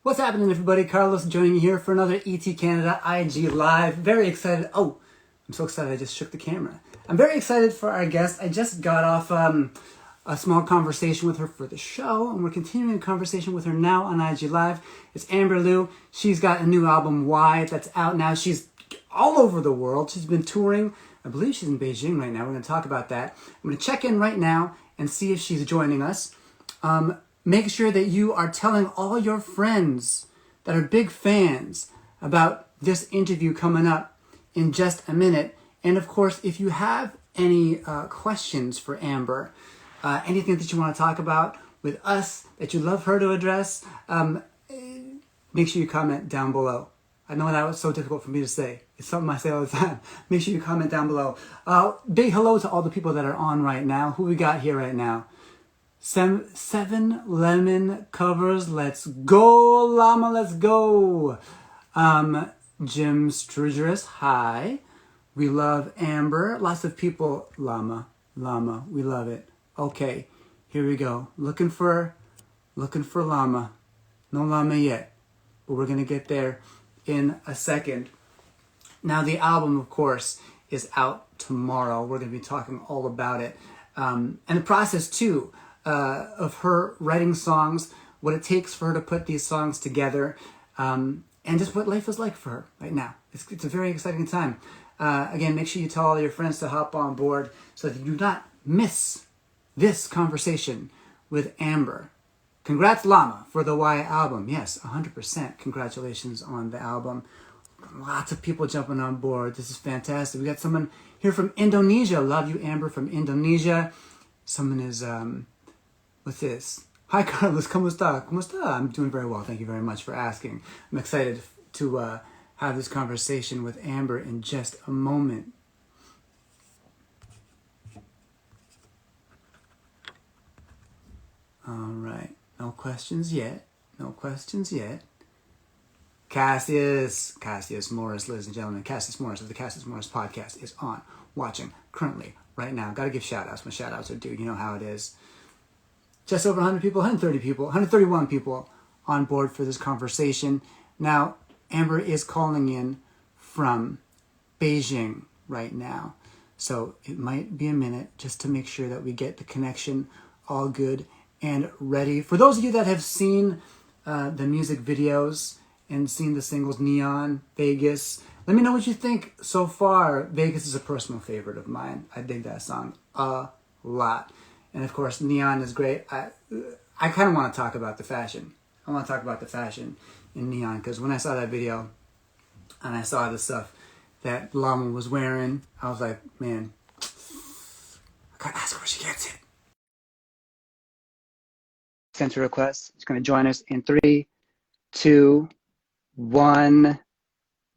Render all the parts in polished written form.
What's happening, everybody? Carlos joining you here for another Etcanada IG Live. Very excited. Oh, I'm so excited I just shook the camera. I'm very excited for our guest. I just got off a small conversation with her for the show, and we're continuing a conversation with her now on IG Live. It's Amber Liu. She's got a new album, Why, that's out now. She's all over the world. She's been touring. I believe she's in Beijing right now. We're going to talk about that. I'm going to check in right now and see if she's joining us. Make sure that you are telling all your friends that are big fans about this interview coming up in just a minute. And of course, if you have any questions for Amber, anything that you want to talk about with us that you'd love her to address, make sure you comment down below. I know that was so difficult for me to say. It's something I say all the time. Make sure you comment down below. Big hello to all the people that are on right now. Who we got here right now? Seven Lemon covers. Let's go, Llama. Let's go. Jim Strugerus. Hi. We love Amber. Lots of people. Llama. We love it. Okay. Here we go. Looking for Llama. No Llama yet, but we're gonna get there in a second. Now the album, of course, is out tomorrow. We're gonna be talking all about it, and the process too. Of her writing songs, what it takes for her to put these songs together, and just what life is like for her right now. It's a very exciting time. Again, make sure you tell all your friends to hop on board so that you do not miss this conversation with Amber. Congrats, Llama, for the Why album. Yes, 100%. Congratulations on the album. Lots of people jumping on board. This is fantastic. We got someone here from Indonesia. Love you, Amber, from Indonesia. Someone is... What's this? Hi, Carlos. ¿Cómo está? ¿Cómo está? I'm doing very well. Thank you very much for asking. I'm excited to have this conversation with Amber in just a moment. All right. No questions yet. Cassius Morris, ladies and gentlemen. Cassius Morris of the Cassius Morris podcast is on, watching currently, right now. Got to give shout-outs when shout-outs are due. You know how it is. Just over 100 people, 130 people, 131 people on board for this conversation. Now, Amber is calling in from Beijing right now. So it might be a minute just to make sure that we get the connection all good and ready. For those of you that have seen the music videos and seen the singles Neon, Vegas, let me know what you think so far. Vegas is a personal favorite of mine. I dig that song a lot. And of course, Neon is great. I kind of want to talk about the fashion. I want to talk about the fashion in Neon, because when I saw that video and I saw the stuff that Llama was wearing, I was like, man, I gotta ask her where she gets it. Sent a request. She's going to join us in 3, 2, 1.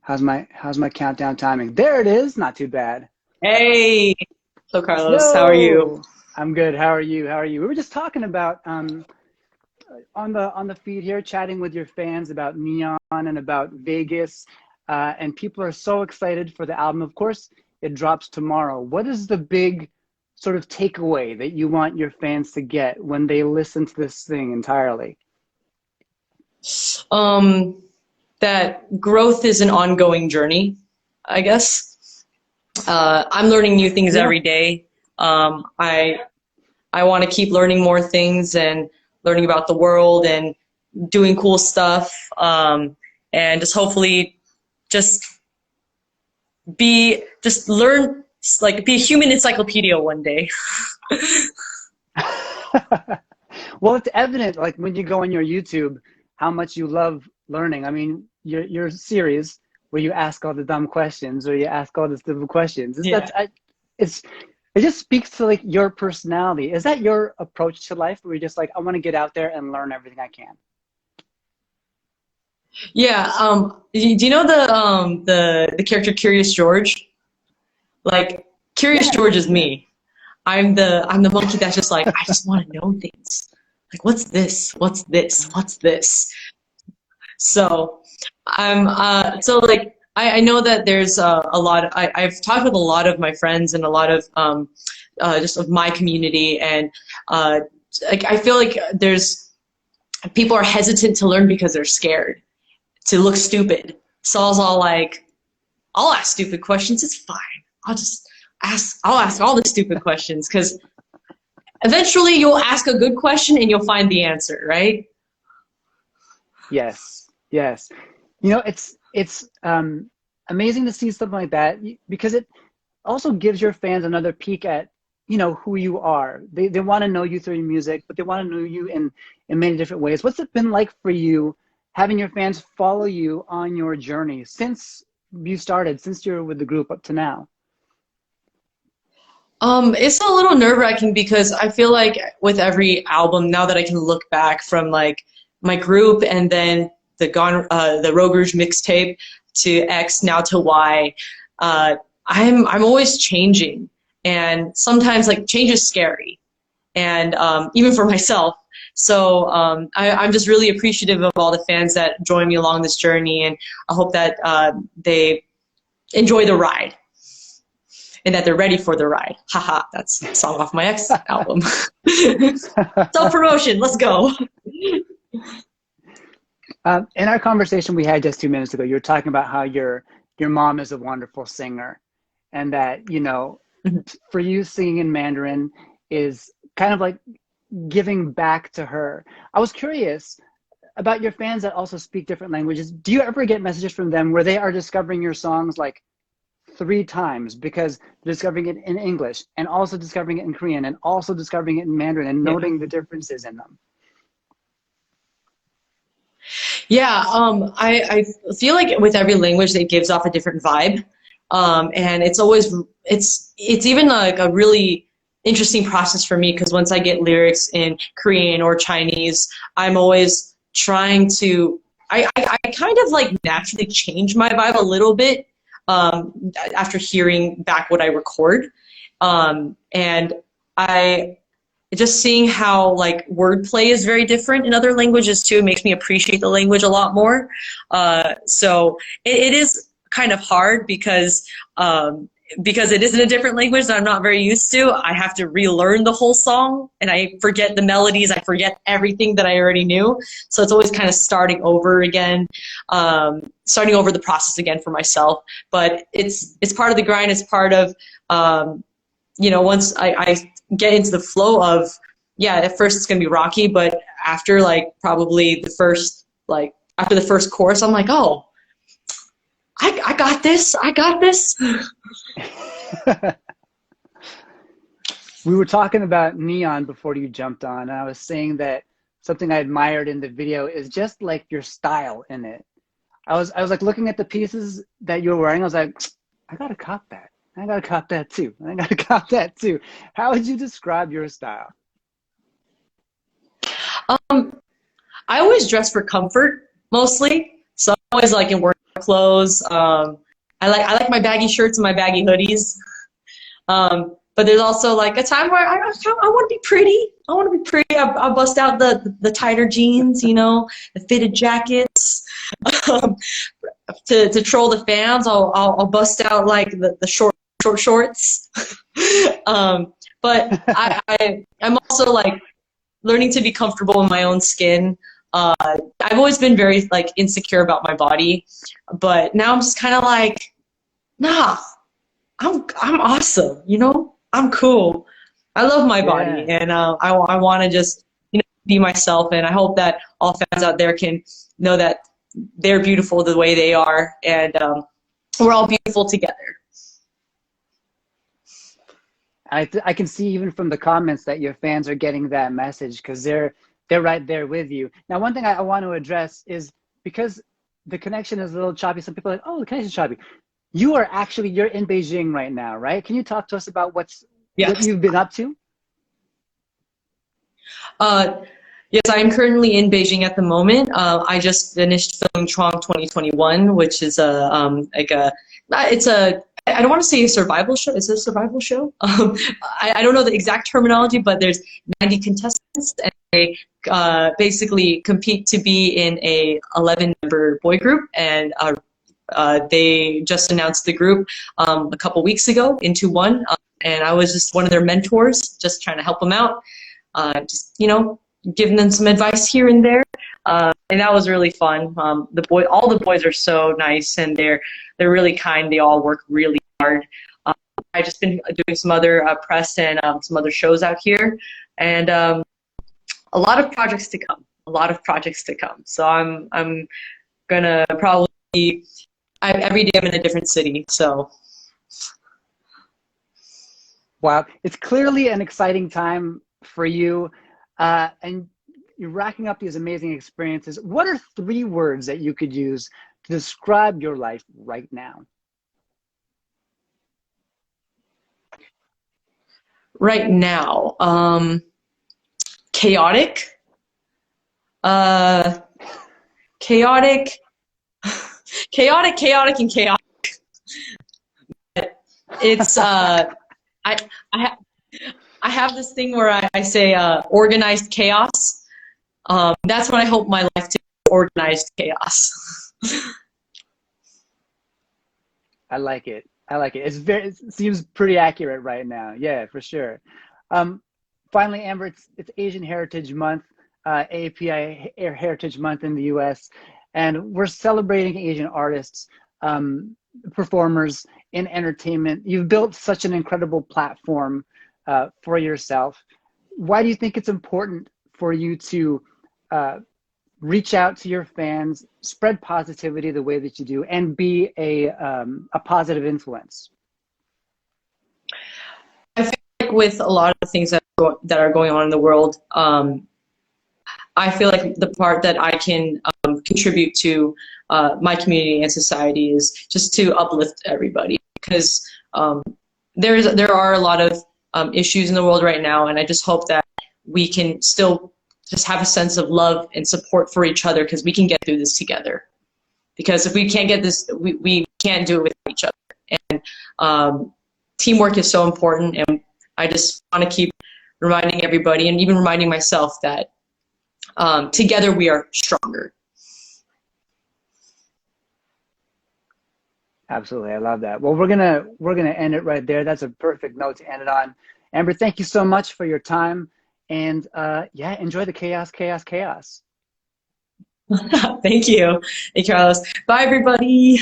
How's my countdown timing? There it is. Not too bad. Hey. So Carlos, how are you? I'm good. How are you? We were just talking about on the feed here, chatting with your fans about Neon and about Vegas, and people are so excited for the album. Of course, it drops tomorrow. What is the big sort of takeaway that you want your fans to get when they listen to this thing entirely? That growth is an ongoing journey, I guess. I'm learning new things every day. I want to keep learning more things and learning about the world and doing cool stuff, and just hopefully be a human encyclopedia one day. Well, it's evident, like when you go on your YouTube, how much you love learning. I mean, your series where you ask all the dumb questions or you ask all the stupid questions. It just speaks to like your personality. Is that your approach to life, where you're just like, I want to get out there and learn everything I can? Yeah. Do you know the character Curious George? Like, Curious George is me. I'm the monkey that's just like, I just want to know things. Like, what's this? What's this? What's this? So I know that there's a lot. I've talked with a lot of my friends and a lot of just of my community, and I feel like there's people are hesitant to learn because they're scared to look stupid. Saul's all like, I'll ask stupid questions. It's fine. I'll ask all the stupid questions, because eventually you'll ask a good question and you'll find the answer, right? Yes, yes. You know, it's amazing to see something like that, because it also gives your fans another peek at, you know, who you are. They want to know you through your music, but they want to know you in many different ways. What's it been like for you having your fans follow you on your journey since you started, since you're with the group up to now? It's a little nerve-wracking, because I feel like with every album, now that I can look back from like my group and then the Rogue Rouge mixtape to X, now to Y, I'm always changing, and sometimes like change is scary, and even for myself. So I'm just really appreciative of all the fans that join me along this journey, and I hope that they enjoy the ride and that they're ready for the ride. Haha, that's a song off my X album. Self-promotion, let's go. In our conversation we had just 2 minutes ago, you were talking about how your mom is a wonderful singer, and that, you know, for you, singing in Mandarin is kind of like giving back to her. I was curious about your fans that also speak different languages. Do you ever get messages from them where they are discovering your songs like 3 times, because they're discovering it in English and also discovering it in Korean and also discovering it in Mandarin and noting the differences in them? Yeah, I feel like with every language, it gives off a different vibe. And it's even like a really interesting process for me, because once I get lyrics in Korean or Chinese, I'm always trying to, I kind of like naturally change my vibe a little bit after hearing back what I record. And just seeing how like wordplay is very different in other languages too, makes me appreciate the language a lot more. So it is kind of hard, because it is in a different language that I'm not very used to. I have to relearn the whole song, and I forget the melodies. I forget everything that I already knew. So it's always kind of starting over again, starting over the process again for myself. But it's part of the grind. It's part of, you know, once I get into the flow of, yeah, at first it's going to be rocky, but after like probably after the first chorus, I'm like, oh, I got this. I got this. We were talking about Neon before you jumped on, and I was saying that something I admired in the video is just like your style in it. I was like looking at the pieces that you were wearing. I was like, I gotta cop that. I gotta cop that too. I gotta cop that too. How would you describe your style? I always dress for comfort mostly. So I'm always like in work clothes. I like my baggy shirts and my baggy hoodies. But there's also like a time where I want to be pretty. I want to be pretty. I bust out the tighter jeans, you know, the fitted jackets. To troll the fans, I'll bust out like the short shorts. But I'm also like learning to be comfortable in my own skin. I've always been very like insecure about my body, but now I'm just kind of like, nah, I'm awesome, you know, I'm cool. I love my body, and I want to just, you know, be myself, and I hope that all fans out there can know that they're beautiful the way they are, and we're all beautiful together. I can see even from the comments that your fans are getting that message, because they're right there with you. Now, one thing I want to address is, because the connection is a little choppy, some people are like, oh, the connection's choppy. You're in Beijing right now, right? Can you talk to us about what you've been up to? Yes, I'm currently in Beijing at the moment. I just finished filming Trong 2021, which is I don't want to say a survival show. Is it a survival show? I don't know the exact terminology, but there's 90 contestants, and they basically compete to be in a 11-member boy group, and they just announced the group a couple weeks ago into one, and I was just one of their mentors, just trying to help them out. Just, you know, giving them some advice here and there. And that was really fun. All the boys are so nice, and they're really kind. They all work really hard. I just been doing some other press and some other shows out here, and a lot of projects to come. A lot of projects to come. So I'm gonna probably every day I'm in a different city. So Wow, it's clearly an exciting time for you, and you're racking up these amazing experiences. What are 3 words that you could use to describe your life right now? right now, chaotic, uh, chaotic, chaotic, and chaotic. It's I I I have this thing where I say organized chaos. That's what I hope my life to be, organized chaos. I like it. I like it. It seems pretty accurate right now. Yeah, for sure. Um, Finally, Amber, it's Asian Heritage Month, API Heritage Month in the U.S., and we're celebrating Asian artists, performers in entertainment. You've built such an incredible platform for yourself. Why do you think it's important for you to reach out to your fans, spread positivity the way that you do, and be a positive influence? I feel like with a lot of things that are going on in the world, I feel like the part that I can contribute to my community and society is just to uplift everybody, because there are a lot of issues in the world right now, and I just hope that we can still just have a sense of love and support for each other, because we can get through this together. Because if we can't get this, we can't do it with each other. And teamwork is so important, and I just want to keep reminding everybody, and even reminding myself, that together we are stronger. Absolutely, I love that. Well, we're gonna end it right there. That's a perfect note to end it on. Amber, thank you so much for your time, and yeah, enjoy the chaos, chaos, chaos. Thank you. Hey, Carlos. Bye, everybody.